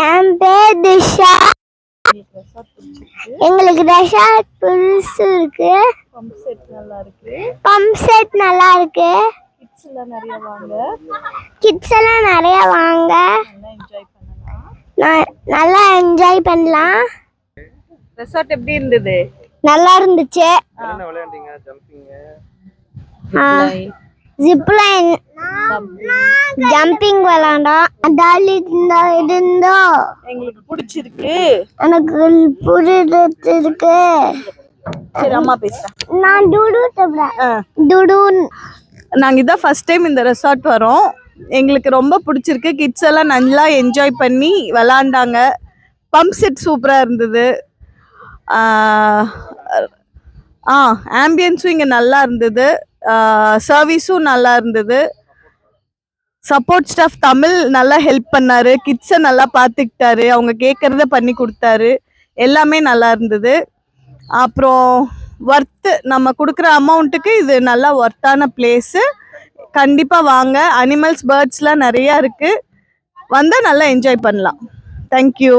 என் பேர் திஷா. எங்களுக்கு ரெசார்ட் புதுசு இருக்கு. பம்ப் செட் நல்லா இருக்கு. கிட்ஸ் எல்லாம் நிறைய வாங்க. நல்லா என்ஜாய் பண்ணலாம். ரெசார்ட் எப்படி இருந்தது? நல்லா இருந்துச்சு. ஜிப்லைன் ஜம்பிங் விளையாண்டோம். டாலி இருந்தோம். எங்களுக்கு பிடிச்சிருக்கு. எனக்கு பிடிச்சிருக்கு. சரி அம்மா பேசுறேன். நான் டுடு. நாங்கள் இதான் ஃபர்ஸ்ட் டைம் இந்த ரெசார்ட் வரோம். எங்களுக்கு ரொம்ப பிடிச்சிருக்கு. கிட்ஸ் எல்லாம் நல்லா என்ஜாய் பண்ணி விளாண்டாங்க. பம்ப் செட் சூப்பராக இருந்தது. ஆம்பியன்ஸும் இங்கே நல்லா இருந்தது. சர்வீஸும் நல்லா இருந்தது. சப்போர்ட் ஸ்டாஃப் தமிழ் நல்லா ஹெல்ப் பண்ணாரு. கிட்ஸை நல்லா பார்த்துக்கிட்டாரு. அவங்க கேட்குறத பண்ணி கொடுத்தாரு. எல்லாமே நல்லா இருந்தது. அப்புறம் ஒர்த்து, நம்ம கொடுக்குற அமௌண்ட்டுக்கு இது நல்லா ஒர்த்தான பிளேஸு. கண்டிப்பாக வாங்க. அனிமல்ஸ் பேர்ட்ஸ்லாம் நிறையா இருக்குது. வந்தால் நல்லா என்ஜாய் பண்ணலாம். தேங்க்யூ.